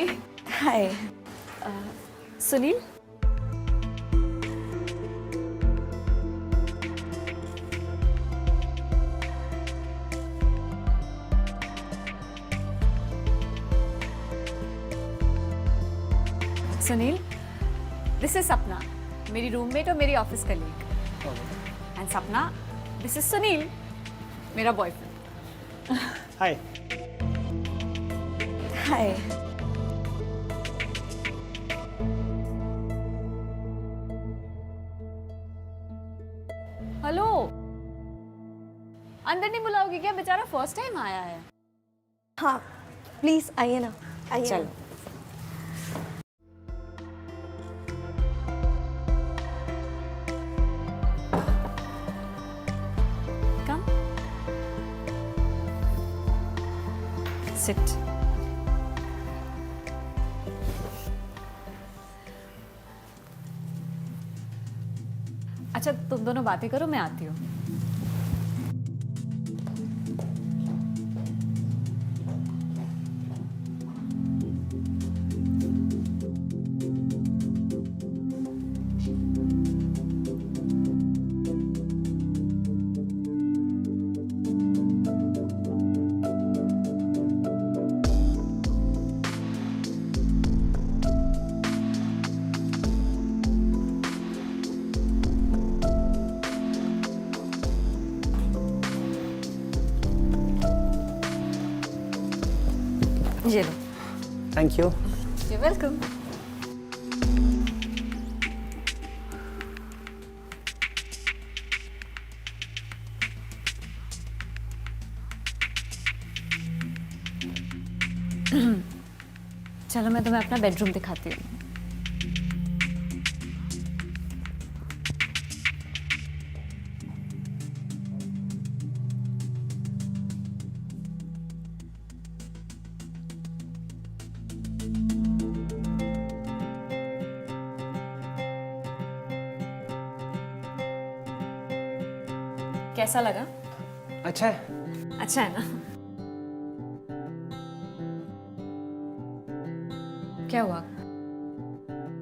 Hi. Hi. Sunil, Sunil, this is सपना, मेरी roommate और मेरी ऑफिस कलीग। एंड सपना, दिस इज सुनील, मेरा बॉयफ्रेंड। हाय। हाय। हेलो, अंदर नहीं बुलाओगी क्या? बेचारा फर्स्ट टाइम आया है। हाँ प्लीज आइए ना, आइए। चलो। Come sit. अच्छा तुम दोनों बातें करो, मैं आती हूँ। ये लो। Thank you. You're welcome. चलो मैं तुम्हें अपना बेडरूम दिखाती हूँ। कैसा लगा? अच्छा है। अच्छा है ना? क्या हुआ?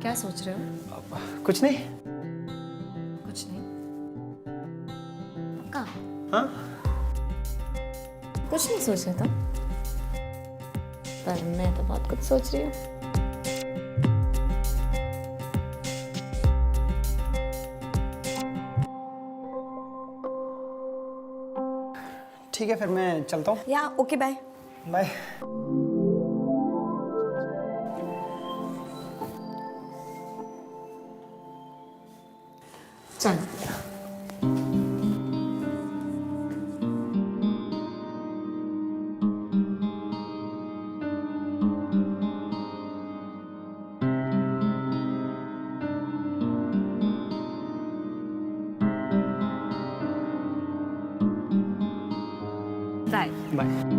क्या सोच रहे हो? कुछ नहीं। कुछ नहीं। कहाँ? हाँ। कुछ नहीं सोच रहे तुम? पर मैं तो बहुत कुछ सोच रही हूँ। ठीक है फिर मैं चलता हूँ। या ओके बाय। बाय। चल। बाय। बाय।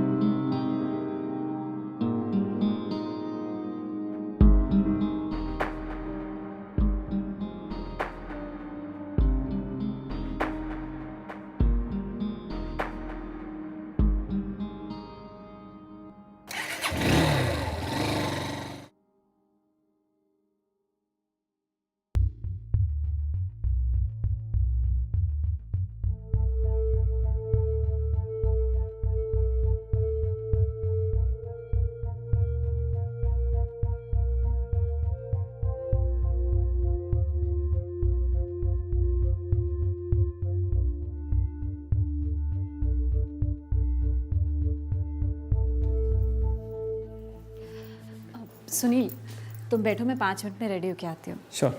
सुनील, तुम बैठो, मैं 5 मिनट में रेडी होके आती हूँ। श्योर।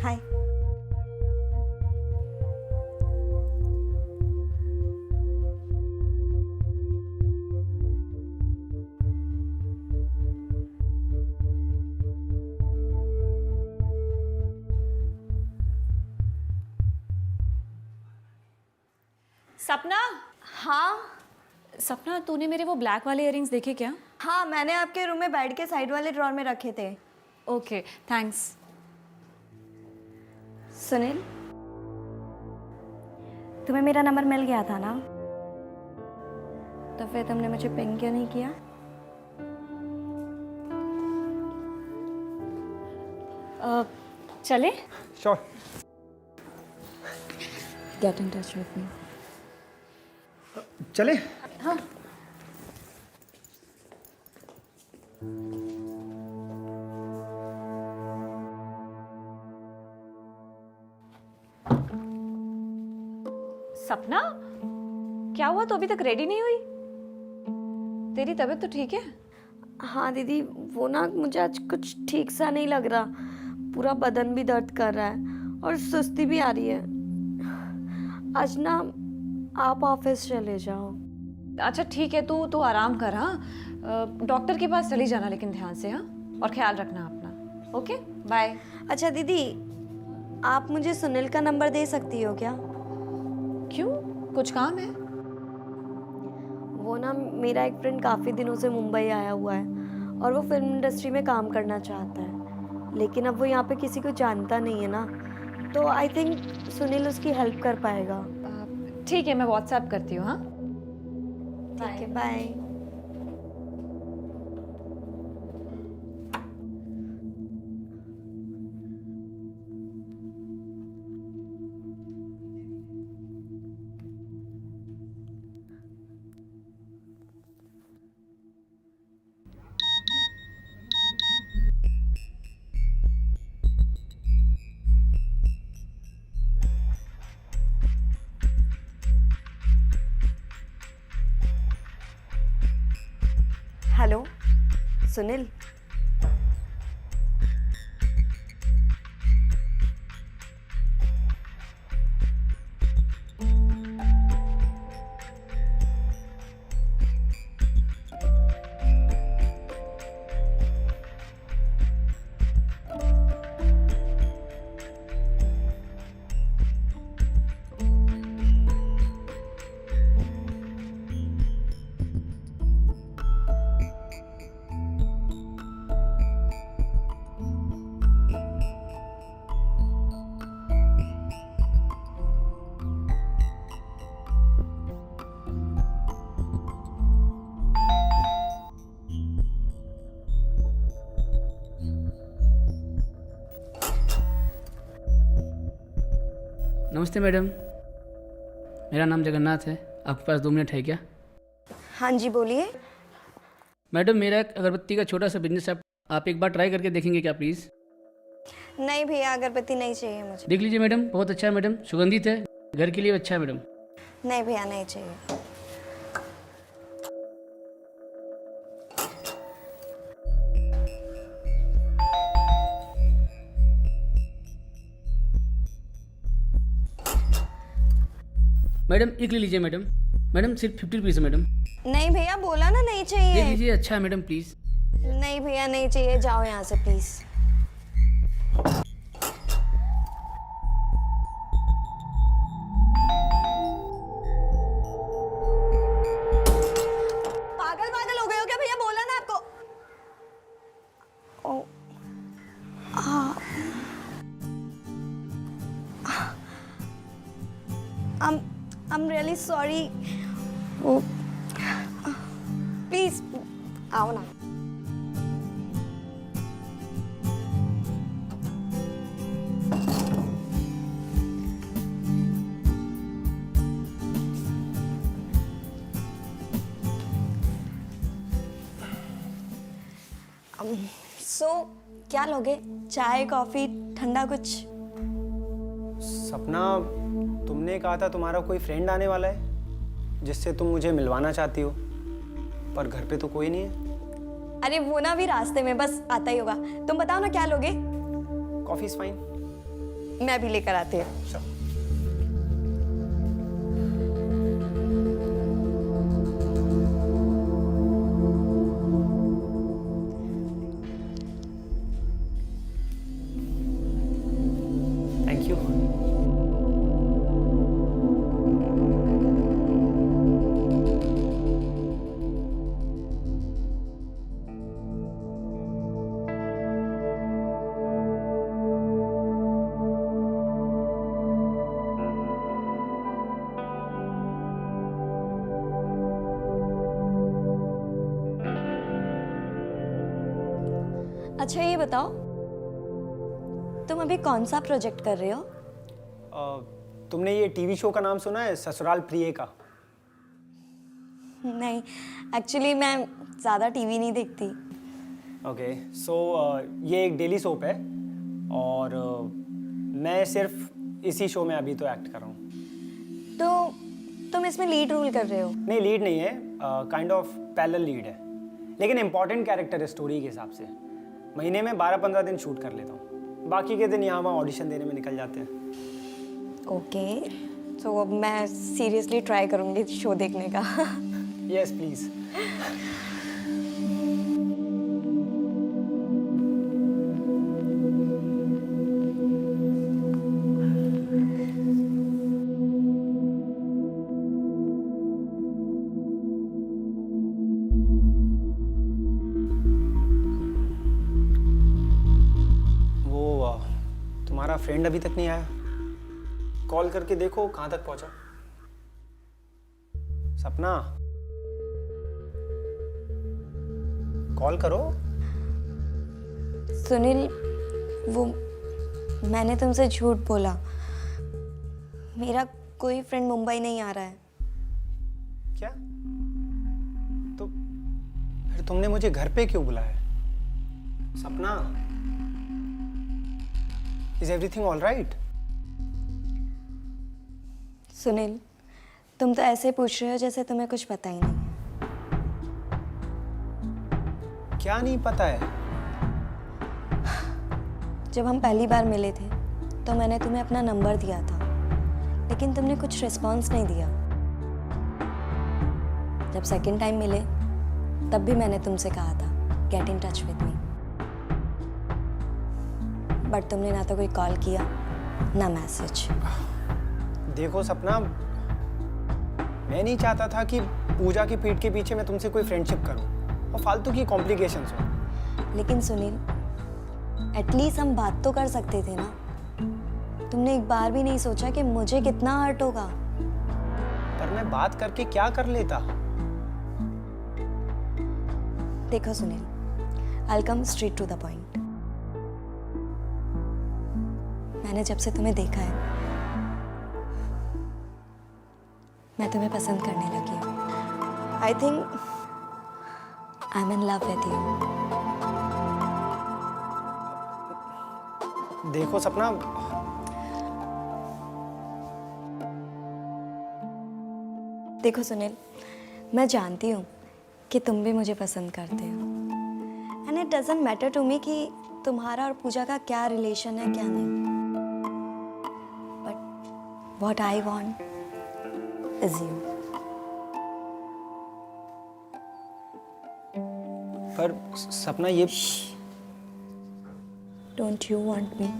हाय। सपना। हाँ सपना, तूने मेरे वो ब्लैक वाले इयररिंग्स देखे क्या? हाँ, मैंने आपके रूम में बेड के साइड वाले ड्रॉर में रखे थे। Okay, thanks. सुनील, तुम्हें मेरा नंबर मिल गया था ना? तो फिर तुमने मुझे पिंग क्यों नहीं किया? चले? Sure. Get in touch with me. चले? हाँ। सपना, क्या हुआ? तो अभी तक रेडी नहीं हुई? तेरी तबीयत तो ठीक है? हाँ दीदी, वो ना मुझे आज कुछ ठीक सा नहीं लग रहा। पूरा बदन भी दर्द कर रहा है और सुस्ती भी आ रही है। आज ना आप ऑफिस चले जाओ। अच्छा ठीक है, तू आराम कर। हाँ, डॉक्टर के पास चली जाना, लेकिन ध्यान से। हाँ, और ख्याल रखना अपना। Okay, bye. अच्छा दीदी, आप मुझे सुनील का नंबर दे सकती हो क्या? क्यों, कुछ काम है? वो ना मेरा एक फ्रेंड काफ़ी दिनों से मुंबई आया हुआ है और वो फिल्म इंडस्ट्री में काम करना चाहता है, लेकिन अब वो यहाँ पे किसी को जानता नहीं है ना, तो आई थिंक सुनील उसकी हेल्प कर पाएगा। ठीक है, मैं व्हाट्सएप करती हूँ। हाँ, ठीक है, बाय। हेलो सुनील, नमस्ते मैडम, मेरा नाम जगन्नाथ है। आपके पास 2 मिनट है क्या? हाँ जी बोलिए। मैडम, मेरा एक अगरबत्ती का छोटा सा बिजनेस है, आप एक बार ट्राई करके देखेंगे क्या प्लीज़? नहीं भैया, अगरबत्ती नहीं चाहिए मुझे। देख लीजिए मैडम, बहुत अच्छा है मैडम, सुगंधित है, घर के लिए अच्छा है मैडम। नहीं भैया, नहीं चाहिए। मैडम एक ले लीजिए मैडम। मैडम सिर्फ 50 रुपीज़ है मैडम। नहीं भैया, बोला ना नहीं देख चाहिए। लीजिए, अच्छा है मैडम प्लीज़। नहीं भैया, नहीं चाहिए, जाओ यहाँ से प्लीज। पागल पागल हो गए हो क्या भैया? बोला ना आपको। ओ, I'm really sorry. ओ, प्लीज आओ ना। सो क्या लोगे? चाय, कॉफी, ठंडा कुछ? सपना, तुमने कहा था तुम्हारा कोई फ्रेंड आने वाला है जिससे तुम मुझे मिलवाना चाहती हो, पर घर पे तो कोई नहीं है। अरे वो ना भी रास्ते में, बस आता ही होगा। तुम बताओ ना क्या लोगे? Coffee is fine. मैं भी लेकर आती हूँ। Sure. Thank you. अच्छा ये बताओ, तुम अभी कौन सा प्रोजेक्ट कर रहे हो? तुमने ये टीवी शो का नाम सुना है, ससुराल प्रिय का? नहीं, एक्चुअली मैं ज़्यादा टीवी नहीं देखती। ओके, सो ये एक डेली सोप है और मैं सिर्फ इसी शो में अभी तो एक्ट कर रहा हूँ। तो तुम इसमें लीड रोल कर रहे हो? नहीं, लीड नहीं है, काइंड ऑफ पैरेलल लीड है, लेकिन इम्पॉर्टेंट कैरेक्टर है स्टोरी के हिसाब से। महीने में 12-15 दिन शूट कर लेता हूँ, बाकी के दिन यहाँ वहाँ ऑडिशन देने में निकल जाते हैं। ओके, तो अब मैं सीरियसली ट्राई करूँगी शो देखने का। Yes please. तुम्हारा फ्रेंड अभी तक नहीं आया? कॉल करके देखो कहाँ तक पहुंचा। सपना, कॉल करो। सुनील, वो मैंने तुमसे झूठ बोला। मेरा कोई फ्रेंड मुंबई नहीं आ रहा है। क्या? तो फिर तुमने मुझे घर पे क्यों बुलाया? सपना, is everything all right? Sunil, तुम तो ऐसे पूछ रहे हो जैसे तुम्हें कुछ पता ही नहीं है। क्या नहीं पता है? जब हम पहली बार मिले थे तो मैंने तुम्हें अपना नंबर दिया था, लेकिन तुमने कुछ रिस्पॉन्स नहीं दिया। जब सेकंड टाइम मिले तब भी मैंने तुमसे कहा था get in touch with me, but तुमने ना तो कोई कॉल किया ना मैसेज। देखो सपना, मैं नहीं चाहता था कि पूजा की पीठ के पीछे मैं तुमसे कोई फ्रेंडशिप करूं और फालतू की कॉम्प्लिकेशंस हो। लेकिन सुनील, एटलीस्ट हम बात तो कर सकते थे ना। तुमने एक बार भी नहीं सोचा कि मुझे कितना हर्ट होगा। पर मैं बात करके क्या कर लेता? देखो Sunil, I'll come straight to the point. मैंने जब से तुम्हें देखा है, मैं तुम्हें पसंद करने लगी हूँ। I think I'm in love with you. देखो सपना, देखो सुनील, मैं जानती हूँ कि तुम भी मुझे पसंद करते हो, and it doesn't matter to me कि तुम्हारा और पूजा का क्या रिलेशन है क्या नहीं, but what I want is you. पर सपना ये डोंट यू वांट मी?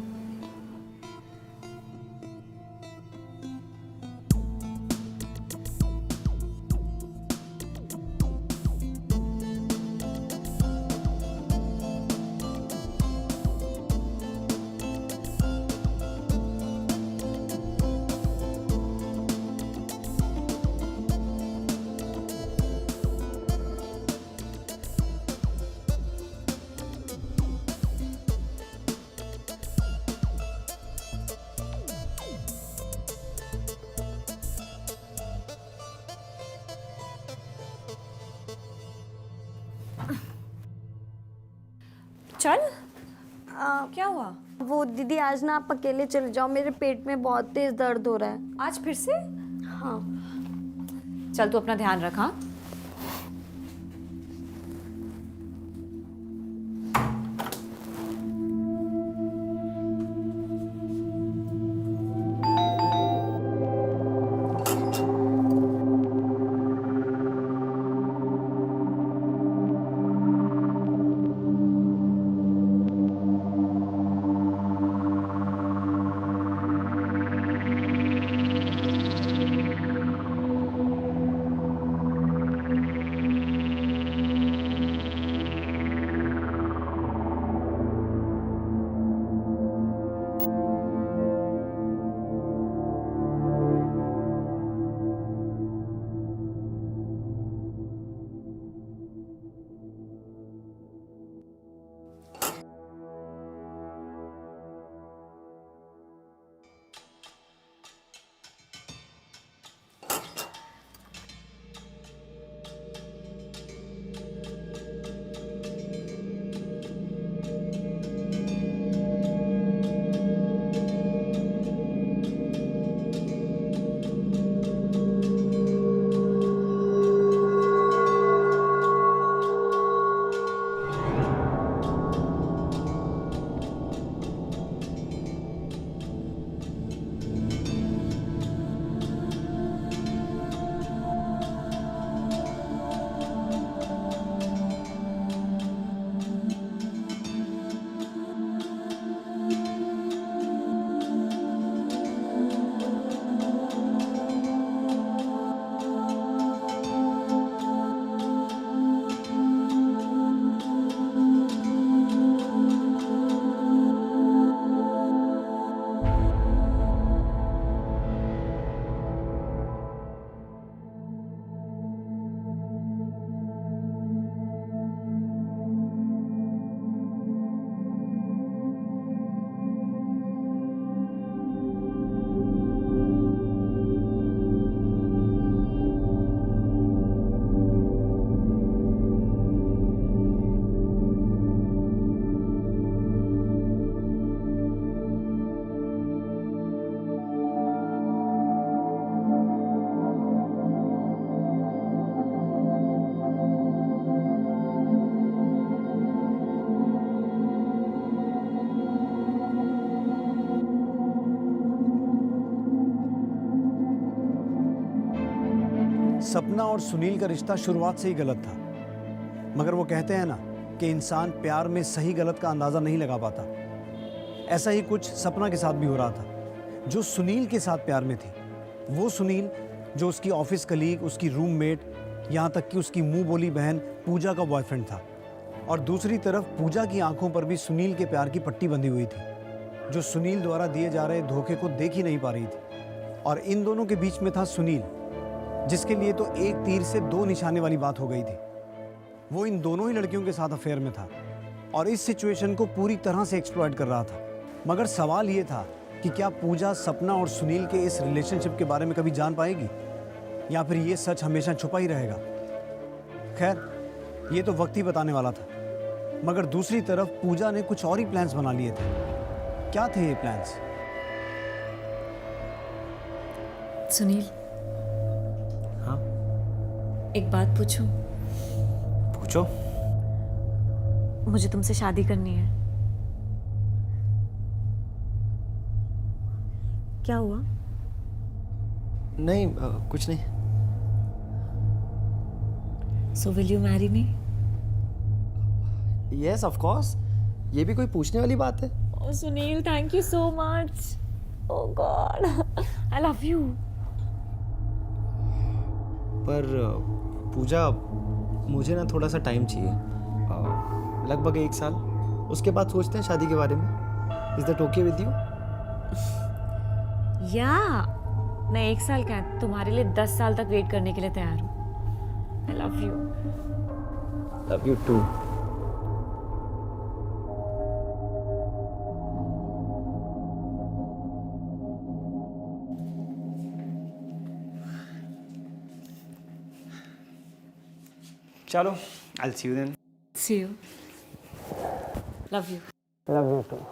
चल, क्या हुआ? वो दीदी, आज ना आप अकेले चले जाओ, मेरे पेट में बहुत तेज दर्द हो रहा है। आज फिर से? हाँ। चल तू अपना ध्यान रख। हाँ, सपना और सुनील का रिश्ता शुरुआत से ही गलत था, मगर वो कहते हैं ना कि इंसान प्यार में सही गलत का अंदाज़ा नहीं लगा पाता। ऐसा ही कुछ सपना के साथ भी हो रहा था, जो सुनील के साथ प्यार में थी। वो सुनील जो उसकी ऑफिस कलीग, उसकी रूममेट, यहाँ तक कि उसकी मुंह बोली बहन पूजा का बॉयफ्रेंड था। और दूसरी तरफ पूजा की आंखों पर भी सुनील के प्यार की पट्टी बंधी हुई थी, जो सुनील द्वारा दिए जा रहे धोखे को देख ही नहीं पा रही थी। और इन दोनों के बीच में था सुनील, जिसके लिए तो एक तीर से दो निशाने वाली बात हो गई थी। वो इन दोनों ही लड़कियों के साथ अफेयर में था और इस सिचुएशन को पूरी तरह से एक्सप्लॉइट कर रहा था। मगर सवाल ये था कि क्या पूजा सपना और सुनील के इस रिलेशनशिप के बारे में कभी जान पाएगी, या फिर ये सच हमेशा छुपा ही रहेगा। खैर, ये तो वक्त ही बताने वाला था। मगर दूसरी तरफ पूजा ने कुछ और ही प्लान्स बना लिए थे। क्या थे ये प्लान्स? सुनील, हाँ एक बात पूछूं? पूछो। मुझे तुमसे शादी करनी है। क्या हुआ? नहीं, कुछ नहीं। So will you marry me? Yes of course. ये भी कोई पूछने वाली बात है? Oh, Sunil, thank you so much. Oh God, I love you. पर पूजा, मुझे ना थोड़ा सा टाइम चाहिए, लगभग 1 साल। उसके बाद सोचते हैं शादी के बारे में। Is that okay with you? या मैं 1 साल क्या, तुम्हारे लिए 10 साल तक वेट करने के लिए तैयार हूँ। I love you. Love you too. चलो, I'll see you then. See you. Love you. Love you too.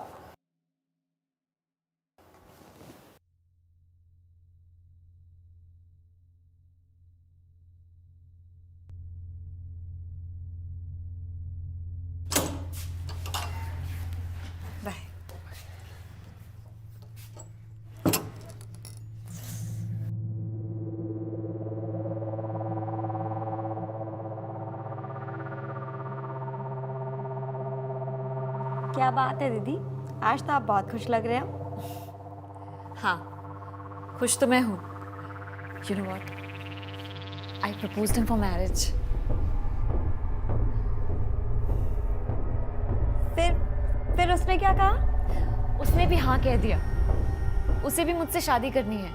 Bye. क्या बात है दीदी, आज तो आप बहुत खुश लग रहे हो। हाँ, खुश तो मैं हूँ। You know what? I proposed him for marriage. फिर उसने क्या कहा? उसने भी हाँ कह दिया। उसे भी मुझसे शादी करनी है।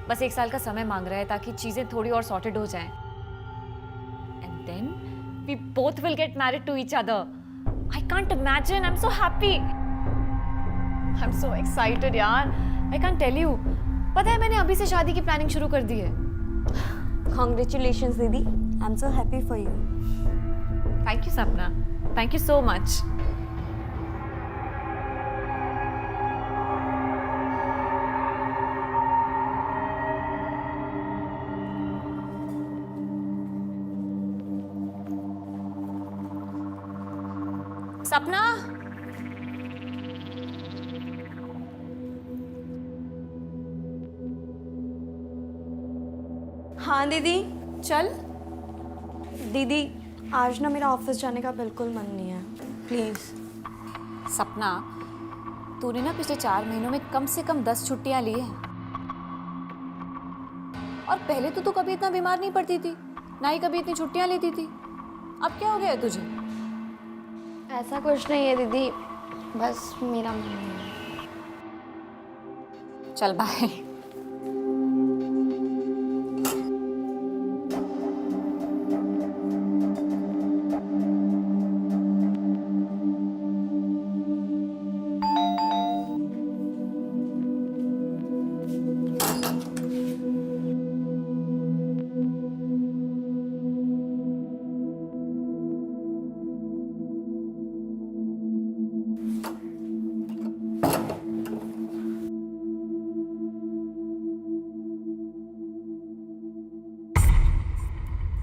बस 1 साल का समय मांग रहा है ताकि चीजें थोड़ी और सॉर्टेड हो जाएं। And then we both will get married to each other. I can't imagine. I'm so happy. I'm so excited, यार. I can't tell you. पता है मैंने अभी से शादी की प्लानिंग शुरू कर दी है। Congratulations दीदी, I'm so happy for you. Thank you, Sapna. Thank you so much. सपना, हाँ दीदी। चल। दीदी, आज ना मेरा ऑफिस जाने का बिल्कुल मन नहीं है, प्लीज़। सपना, तूने ना पिछले 4 महीनों में कम से कम 10 छुट्टियां ली हैं। और पहले तो तू कभी इतना बीमार नहीं पड़ती थी, ना ही कभी इतनी छुट्टियां लेती थी। अब क्या हो गया है तुझे? ऐसा कुछ नहीं है दीदी, बस मेरा मन नहीं है। चल बाय।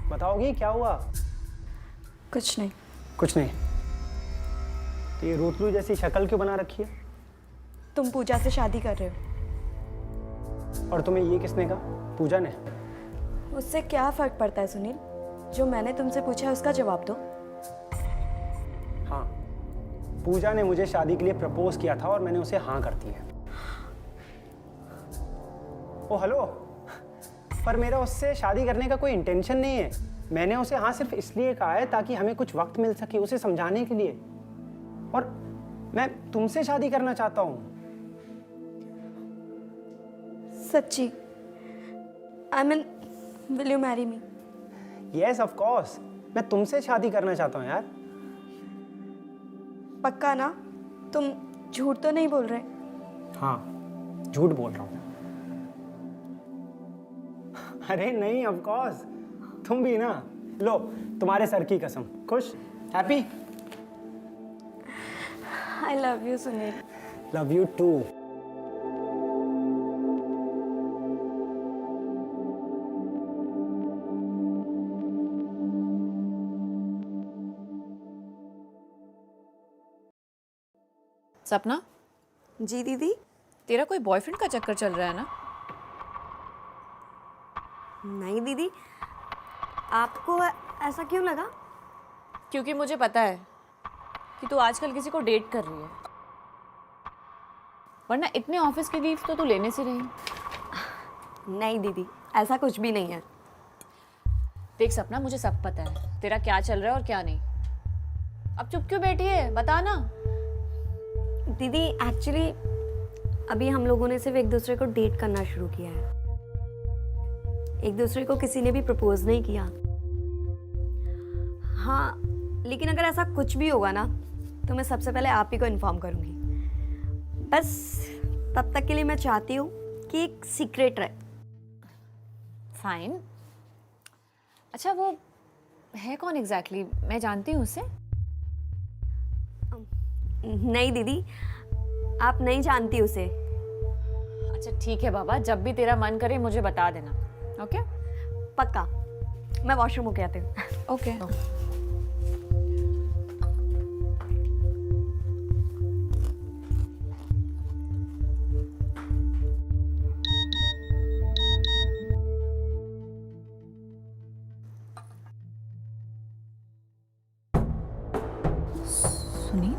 बताओगी क्या हुआ? कुछ नहीं। कुछ नहीं। तो ये रोतलू जैसी शक्ल क्यों बना रखी है? तुम पूजा से शादी कर रहे हो। और तुम्हें ये किसने कहा? पूजा ने? उससे क्या फ़र्क पड़ता है सुनील? जो मैंने तुमसे पूछा है उसका जवाब दो। हाँ, पूजा ने मुझे शादी के लिए प्रपोज किया था और मैंने उसे हाँ कर दी है। ओ हेलो, पर मेरा उससे शादी करने का कोई इंटेंशन नहीं है। मैंने उसे हाँ सिर्फ इसलिए कहा है ताकि हमें कुछ वक्त मिल सके उसे समझाने के लिए। और मैं तुमसे शादी करना चाहता हूँ। सच्ची? I mean, will you marry me? Yes of course, मैं तुमसे शादी करना चाहता हूँ यार। पक्का ना? तुम झूठ तो नहीं बोल रहे? हाँ, झूठ बोल रहा हूँ। अरे नहीं, ऑफ कोर्स, तुम भी ना। लो, तुम्हारे सर की कसम। खुश? Happy? I love you Sunil. Love you too. Sapna, जी दीदी? तेरा कोई बॉयफ्रेंड का चक्कर चल रहा है ना? नहीं दीदी, आपको ऐसा क्यों लगा? क्योंकि मुझे पता है कि तू आजकल किसी को डेट कर रही है, वरना इतने ऑफिस की लीव तो तू लेने से रही। नहीं दीदी, ऐसा कुछ भी नहीं है। देख सपना, मुझे सब पता है तेरा क्या चल रहा है और क्या नहीं। अब चुप क्यों बैठी है, बता ना। दीदी एक्चुअली अभी हम लोगों ने सिर्फ एक दूसरे को डेट करना शुरू किया है। एक दूसरे को किसी ने भी प्रपोज नहीं किया। हाँ, लेकिन अगर ऐसा कुछ भी होगा ना तो मैं सबसे पहले आप ही को इन्फॉर्म करूँगी। बस तब तक के लिए मैं चाहती हूँ कि एक सीक्रेट रहे। फाइन। अच्छा, वो है कौन एग्जैक्टली? मैं जानती हूँ उसे। नहीं दीदी, आप नहीं जानती उसे। अच्छा ठीक है बाबा, जब भी तेरा मन करे मुझे बता देना। ओके? पक्का। मैं वॉशरूम होके आती हूँ। ओके। सुनील?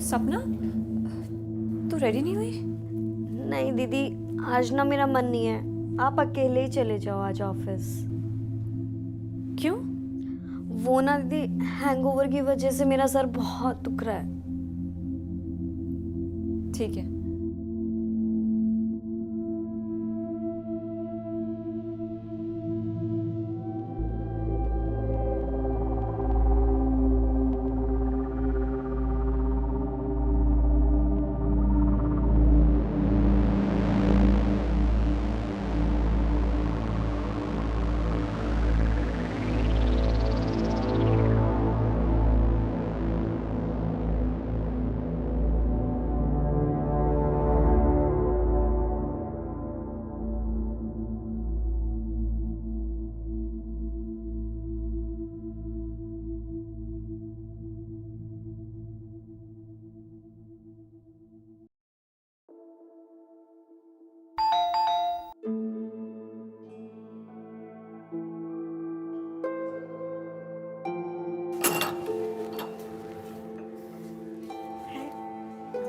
सपना, तू रेडी नहीं हुई? नहीं दीदी, आज ना मेरा मन नहीं है। आप अकेले ही चले जाओ आज ऑफिस। क्यों? वो ना दीदी, हैंगओवर की वजह से मेरा सर बहुत दुख रहा है। ठीक है।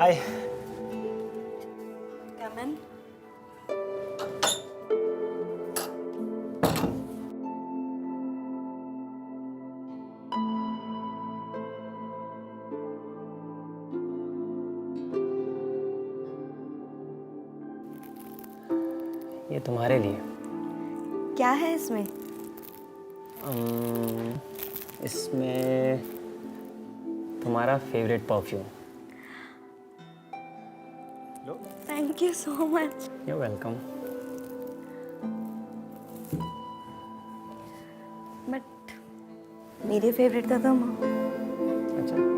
हाय। कम इन। ये तुम्हारे लिए। क्या है इसमें? इसमें तुम्हारा favourite perfume. Thank you so much. You welcome. But मेरे फेवरेट तो तुम हो। अच्छा।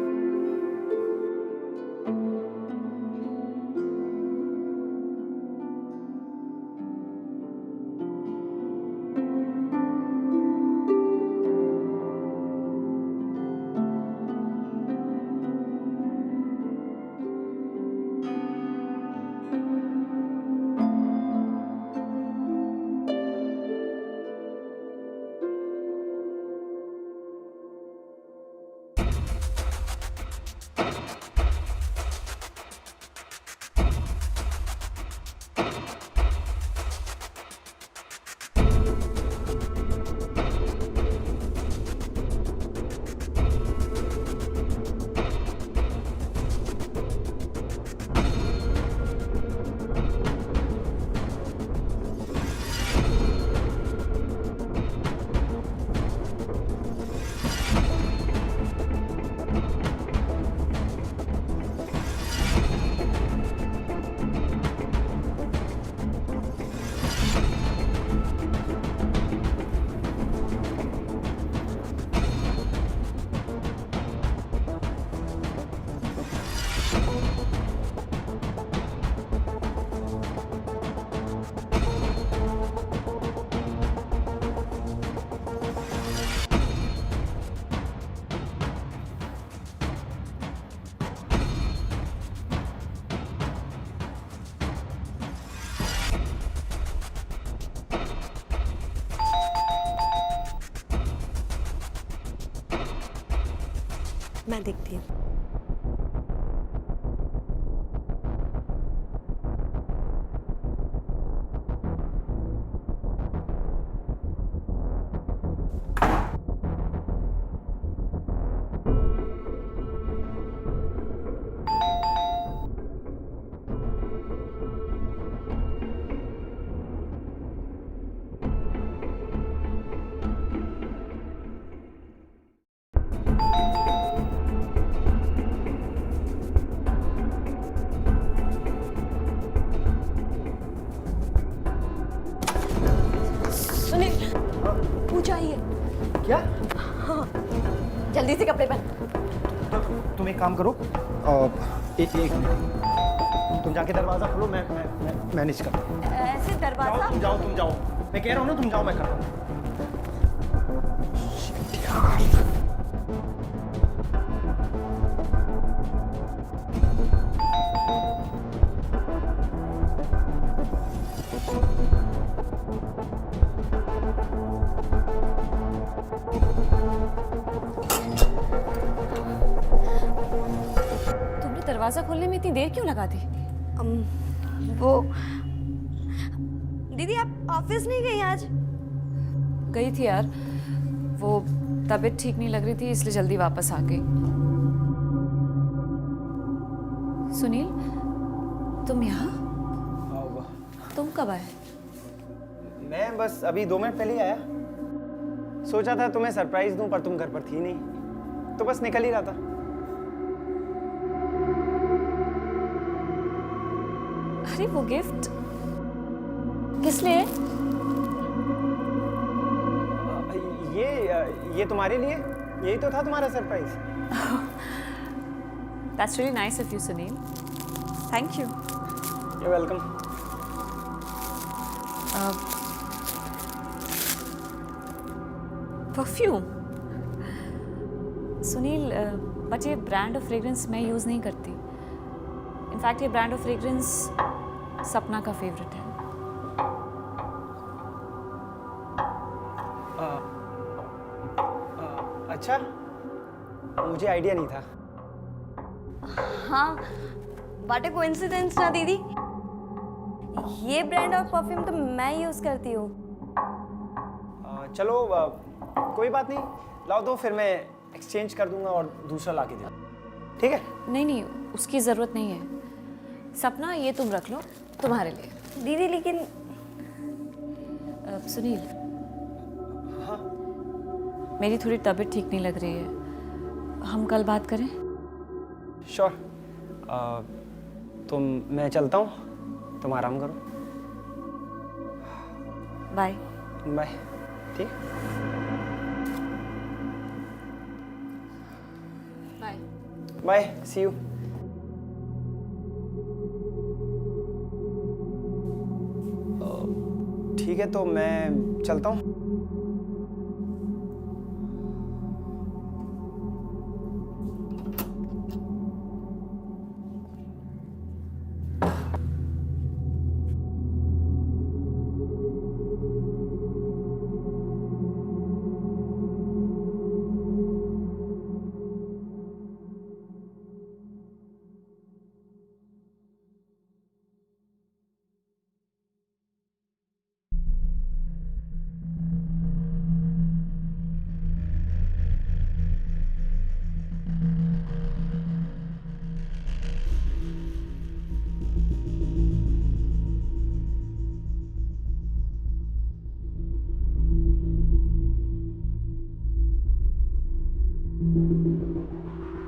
मैं देखती हूँ। सुनील, पूजा आई है। क्या? जल्दी से कपड़े पहन। तुम एक काम करो, एक मिनट, तुम जाके दरवाजा खोलो, मैं मैनेज करता हूँ। ऐसे दरवाजा? तुम जाओ, मैं कह रहा हूँ ना, तुम जाओ, मैं करता हूँ। तुमने दरवाजा खोलने में इतनी देर क्यों लगा दी? वो दीदी, आप ऑफिस नहीं गई आज? गई थी यार, वो तबीयत ठीक नहीं लग रही थी इसलिए जल्दी वापस आ गई। सुनील, तुम यहाँ? तुम कब आए? मैं बस अभी 2 मिनट पहले ही आया। सोचा था तुम्हें सरप्राइज दूं, पर तुम घर पर थी नहीं, तो बस निकल ही रहा था। अरे वो गिफ्ट किस लिए? ये तुम्हारे लिए, यही तो था तुम्हारा surprise. That's really nice of you, Sunil. Thank you. You're welcome. Perfume? Sunil, but ये ब्रांड ऑफ फ्रेग्रेंस मैं यूज़ नहीं करती। इनफैक्ट ये ब्रांड ऑफ फ्रेग्रेंस सपना का फेवरेट है। अच्छा, मुझे आइडिया नहीं था। हाँ, व्हाट ए कोइंसिडेंस ना दीदी। ये ब्रांड और परफ्यूम तो मैं यूज करती हूँ। चलो कोई बात नहीं, लाओ दो, फिर मैं एक्सचेंज कर दूंगा और दूसरा ला के दे दूंगा, ठीक है? नहीं नहीं, उसकी ज़रूरत नहीं है। सपना ये तुम रख लो, तुम्हारे लिए। दीदी लेकिन सुनील, हाँ मेरी थोड़ी तबीयत ठीक नहीं लग रही है, हम कल बात करें? श्योर। तो मैं चलता हूँ, तुम आराम करो। बाय। बाय। ठीक। बाय। Bye, see you. ठीक है, तो मैं चलता हूँ।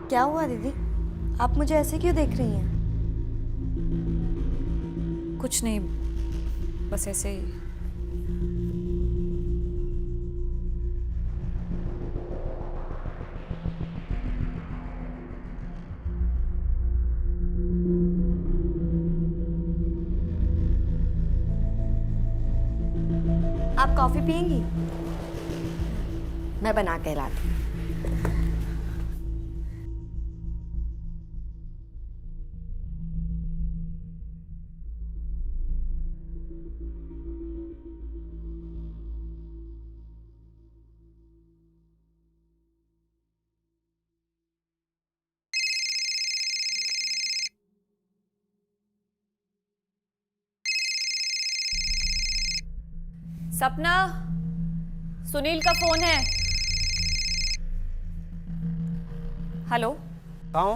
क्या हुआ दीदी, आप मुझे ऐसे क्यों देख रही हैं? कुछ नहीं, बस ऐसे ही। आप कॉफी पियेंगी? मैं बना के लाती हूँ। सपना, सुनील का फोन है। हेलो, कहाँ हो?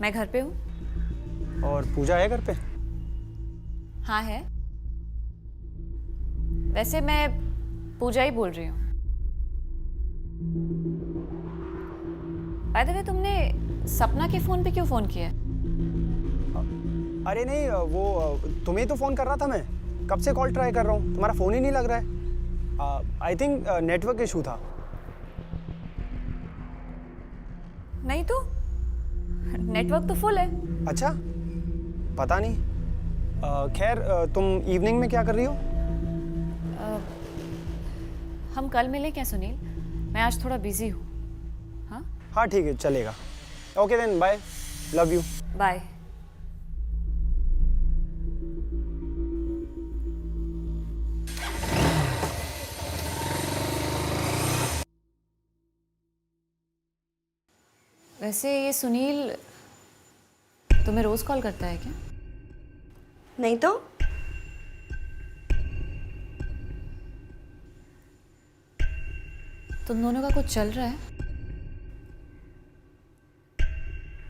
मैं घर पे हूँ। और पूजा है घर पे? हाँ है। वैसे मैं पूजा ही बोल रही हूँ। बाय द वे, तुमने सपना के फोन पे क्यों फोन किया? अरे नहीं, वो तुम्हें तो फ़ोन कर रहा था मैं। कब से कॉल ट्राई कर रहा हूँ, तुम्हारा फ़ोन ही नहीं लग रहा है। आई थिंक नेटवर्क इशू था। नहीं तो, नेटवर्क तो फुल है। अच्छा, पता नहीं। खैर, तुम इवनिंग में क्या कर रही हो? हम कल मिलें क्या सुनील? मैं आज थोड़ा बिजी हूँ। हाँ हाँ ठीक है, चलेगा। Okay then, bye, love you. Bye. वैसे ये सुनील तुम्हें रोज कॉल करता है क्या? नहीं तो तुम दोनों का कुछ चल रहा है?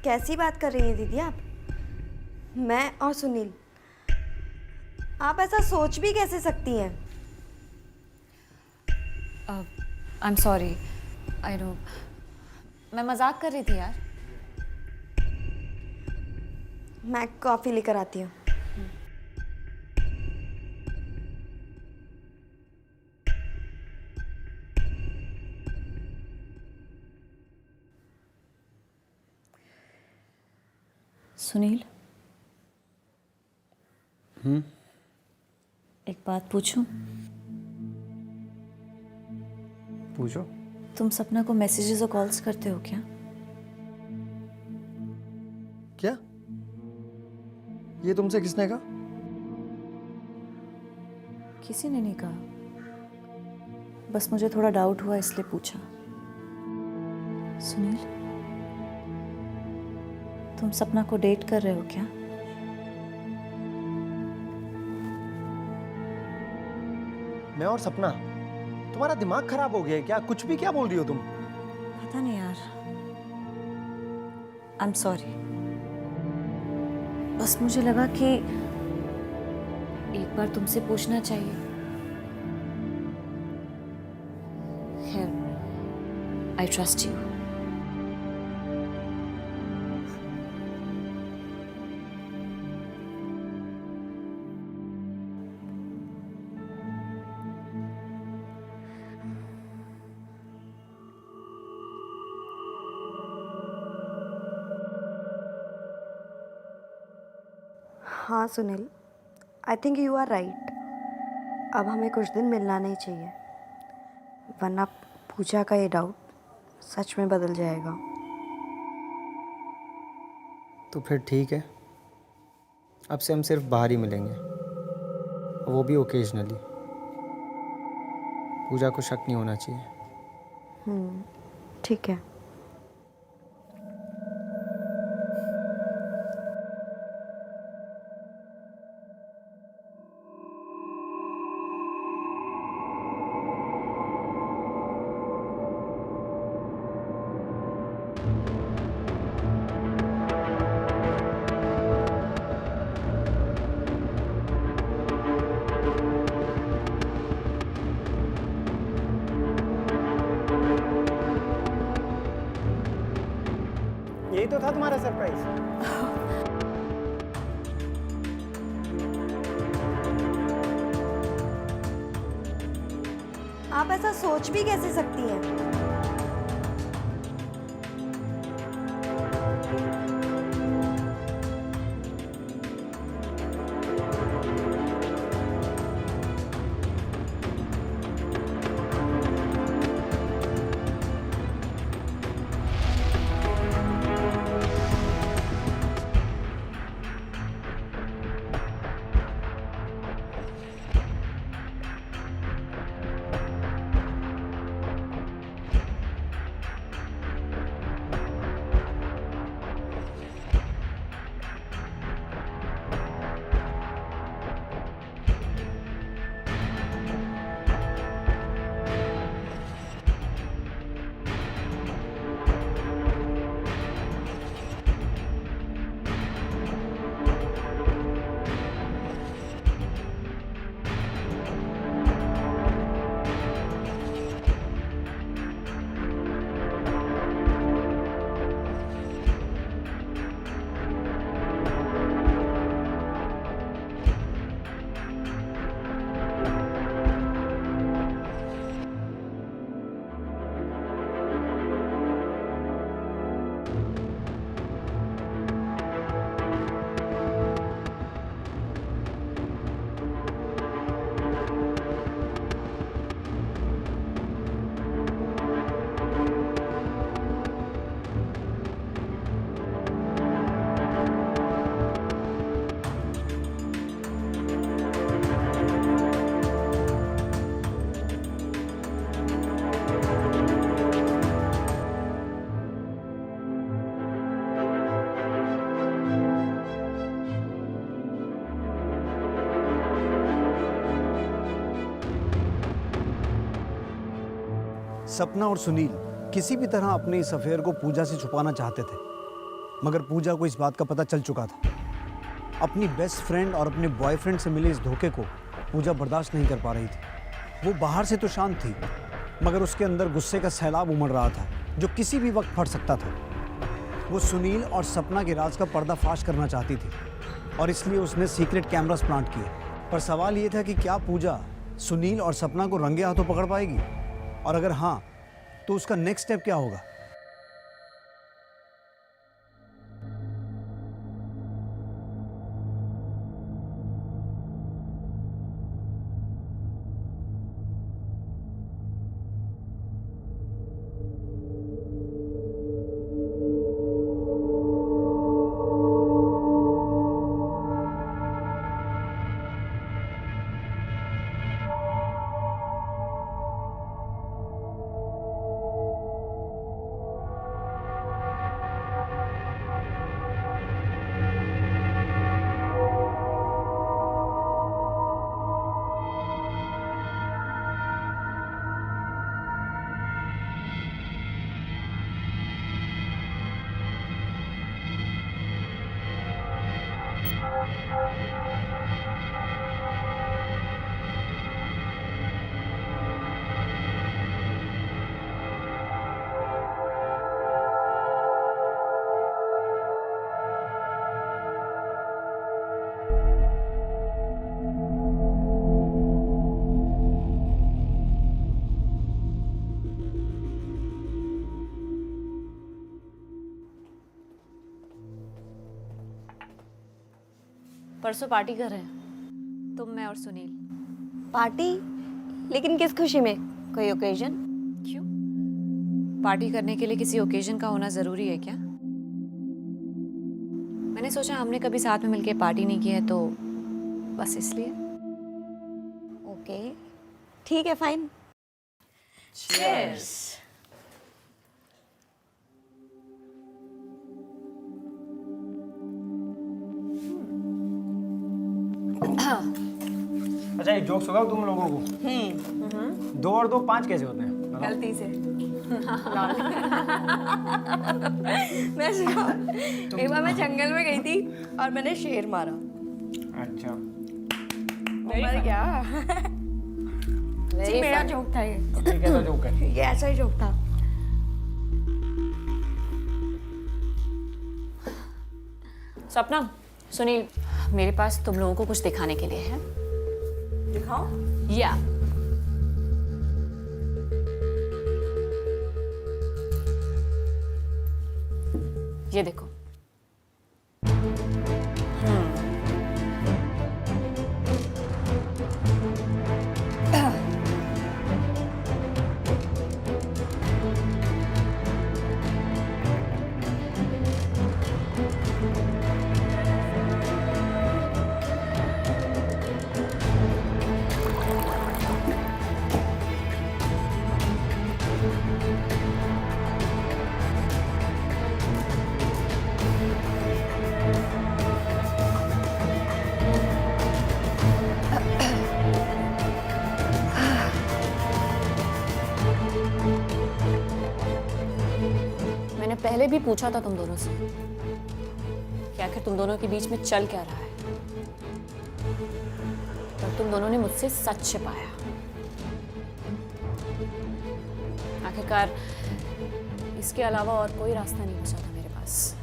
कैसी बात कर रही हैं दीदी आप? मैं और सुनील, आप ऐसा सोच भी कैसे सकती हैं? I am sorry, I know, मैं मजाक कर रही थी यार। मैं कॉफ़ी लेकर आती हूँ। सुनील, एक बात पूछूं? पूछो। तुम सपना को मैसेजेस और कॉल्स करते हो क्या? क्या? ये तुमसे किसने कहा? किसी ने नहीं कहा, बस मुझे थोड़ा डाउट हुआ इसलिए पूछा। सुनील, तुम सपना को डेट कर रहे हो क्या? मैं और सपना? तुम्हारा दिमाग खराब हो गया है क्या? कुछ भी क्या बोल रही हो तुम? पता नहीं यार, आई एम सॉरी। बस मुझे लगा कि एक बार तुमसे पूछना चाहिए। खैर, आई ट्रस्ट यू। हाँ Sunil, I think you are right. अब हमें कुछ दिन मिलना नहीं चाहिए, वरना पूजा का ये डाउट सच में बदल जाएगा। तो फिर ठीक है, अब से हम सिर्फ बाहर ही मिलेंगे, वो भी ओकेजनली। पूजा को शक नहीं होना चाहिए। ठीक है। यही तो था तुम्हारा सरप्राइज। आप ऐसा सोच भी कैसे सकती हैं? सपना और सुनील किसी भी तरह अपने इस अफेयर को पूजा से छुपाना चाहते थे, मगर पूजा को इस बात का पता चल चुका था। अपनी बेस्ट फ्रेंड और अपने बॉयफ्रेंड से मिले इस धोखे को पूजा बर्दाश्त नहीं कर पा रही थी। वो बाहर से तो शांत थी, मगर उसके अंदर गुस्से का सैलाब उमड़ रहा था जो किसी भी वक्त फट सकता था। वो सुनील और सपना के राज का पर्दाफाश करना चाहती थी और इसलिए उसने सीक्रेट कैमरास प्लांट किए। पर सवाल ये था कि क्या पूजा सुनील और सपना को रंगे हाथों पकड़ पाएगी, और अगर हाँ तो उसका नेक्स्ट स्टेप क्या होगा। परसों पार्टी कर रहे हैं तुम, मैं और सुनील। पार्टी? लेकिन किस खुशी में? कोई ओकेजन? क्यों? पार्टी करने के लिए किसी ओकेजन का होना जरूरी है क्या? मैंने सोचा हमने कभी साथ में मिलके पार्टी नहीं की है तो बस इसलिए। ओके, ठीक है, फाइन। Cheers. अच्छा, एक जोक्स होगा तुम लोगों को। 2 और 2 5 कैसे होते हैं? बताओ। गलती से। मैं एक बार मैं जंगल में गई थी और मैंने शेर मारा। अच्छा, मर गया। जी, मेरा जोक था ये। ये कैसा जोक है? ये ऐसा ही जोक था। सपना, सुनील, मेरे पास तुम लोगों को कुछ दिखाने के लिए है। दिखाओ। या ये देखो। मैंने पहले भी पूछा था तुम दोनों से कि आखिर तुम दोनों के बीच में चल क्या रहा है, पर तुम दोनों ने मुझसे सच छिपाया। आखिरकार इसके अलावा और कोई रास्ता नहीं बचा था मेरे पास।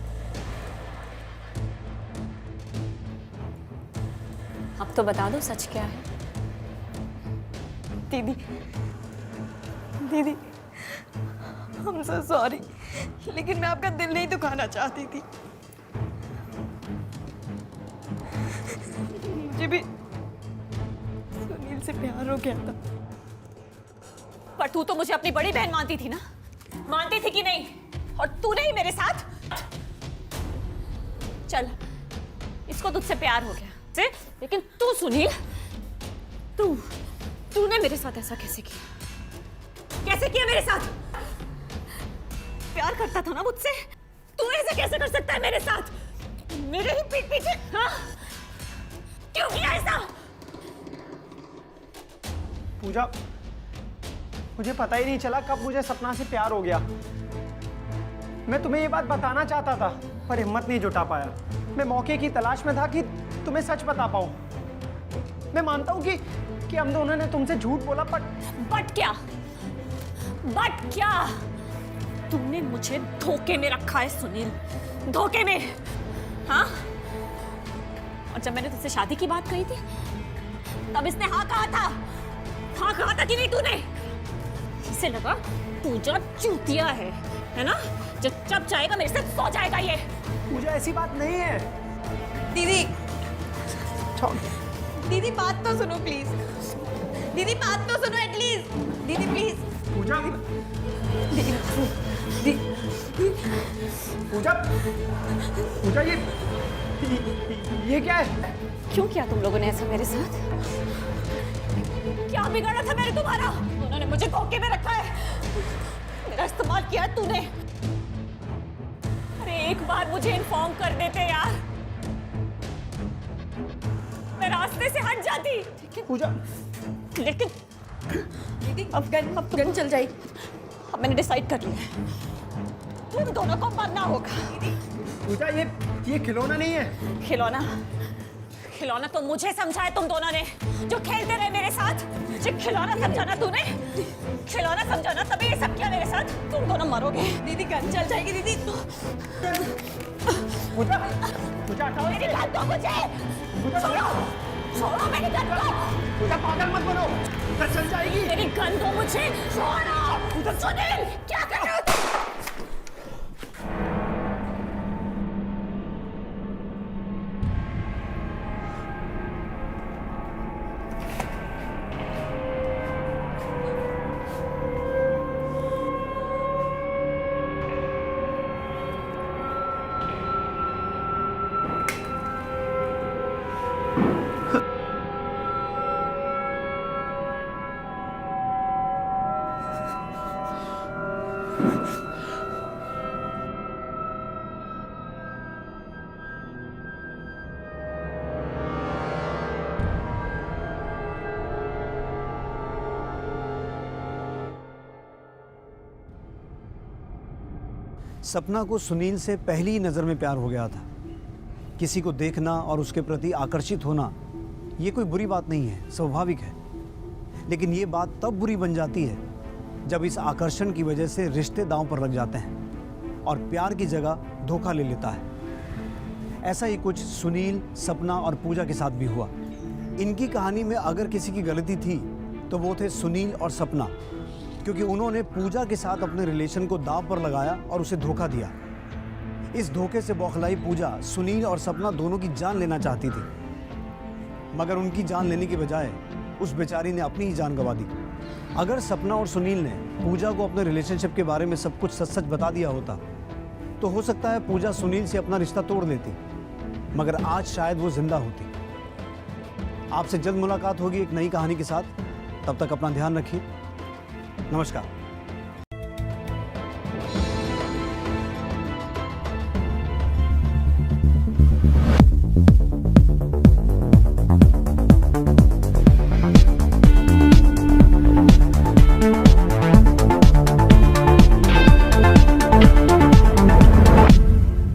अब तो बता दो सच क्या है। दीदी, दीदी, I'm so sorry, लेकिन मैं आपका दिल नहीं दुखाना चाहती थी। मुझे भी सुनील से प्यार हो गया था। पर तू तो मुझे अपनी बड़ी बहन मानती थी ना? मानती थी कि नहीं? और तू नहीं मेरे साथ? चल, इसको तुझसे प्यार हो गया, लेकिन तू सुनील, तूने मेरे साथ ऐसा कैसे किया? कैसे किया मेरे साथ? प्यार करता था ना मुझसे? तू ऐसे कैसे कर सकता है मेरे साथ? मेरे ही पीठ पीछे, हाँ? क्यों किया ऐसा? पूजा, मुझे पता ही नहीं चला कब मुझे सपना से प्यार हो गया। मैं तुम्हें ये बात बताना चाहता था पर हिम्मत नहीं जुटा पाया। मैं मौके की तलाश में था कि तुम्हें सच बता पाऊं। मैं मानता हूं कि हम दोनों ने तुमसे झूठ बोला, बट क्या? बट क्या? तुमने मुझे धोखे में रखा है सुनील, धोखे में, हाँ? और जब मैंने तुझसे शादी की बात कही थी तब इसने हाँ कहा था। हाँ कहा था कि नहीं तूने? इसे लगा पूजा चूतिया है ना? जब चाहेगा मेरे साथ सो जाएगा ये। पूजा ऐसी बात नहीं है। दीदी, दीदी बात तो सुनो प्लीज। दीदी बात तो सुनो एटलीस्ट। दीदी प्लीज। पूजा, पूजा ये क्या है? क्यों किया तुम लोगों ने ऐसा मेरे साथ? क्या बिगाड़ा था मैंने तुम्हारा? उन्होंने मुझे धोखे में रखा है, मेरा इस्तेमाल किया है तूने। अरे एक बार मुझे इन्फॉर्म कर देते यार, मैं रास्ते से हट जाती। पूजा, लेकिन दीदी अब गन चल जाएगी। अब मैंने डिसाइड कर लिया है, तुम दोनों को मरना होगा। पूजा ये खिलौना नहीं है। खिलौना? खिलौना तो मुझे समझा है तुम दोनों ने, जो खेलते रहे मेरे साथ। मुझे खिलौना समझा ना तूने, खिलौना समझा ना, तभी ये सब किया मेरे साथ। तुम दोनों मरोगे। दीदी गन चल जाएगी दीदी। पूजा पूजा हटाओ मेरी गन दो मुझे, छोड़ो छोड़ो मेरी गन को। पूजा पागल मत बनो, पूजा चल जाएगी। मेरी गन दो मुझे, छोड़ो। सुनील क्या कर रहे हो तुम? सपना को सुनील से पहली नज़र में प्यार हो गया था। किसी को देखना और उसके प्रति आकर्षित होना ये कोई बुरी बात नहीं है, स्वाभाविक है। लेकिन ये बात तब बुरी बन जाती है जब इस आकर्षण की वजह से रिश्ते दांव पर लग जाते हैं और प्यार की जगह धोखा ले लेता है। ऐसा ही कुछ सुनील, सपना और पूजा के साथ भी हुआ। इनकी कहानी में अगर किसी की गलती थी तो वो थे सुनील और सपना, क्योंकि उन्होंने पूजा के साथ अपने रिलेशन को दांव पर लगाया और उसे धोखा दिया। इस धोखे से बौखलाई पूजा सुनील और सपना दोनों की जान लेना चाहती थी, मगर उनकी जान लेने की बजाय उस बेचारी ने अपनी ही जान गंवा दी। अगर सपना और सुनील ने पूजा को अपने रिलेशनशिप के बारे में सब कुछ सच सच बता दिया होता तो हो सकता है पूजा सुनील से अपना रिश्ता तोड़ लेती, मगर आज शायद वो जिंदा होती। आपसे जल्द मुलाकात होगी एक नई कहानी के साथ। तब तक अपना ध्यान रखिए। नमस्कार।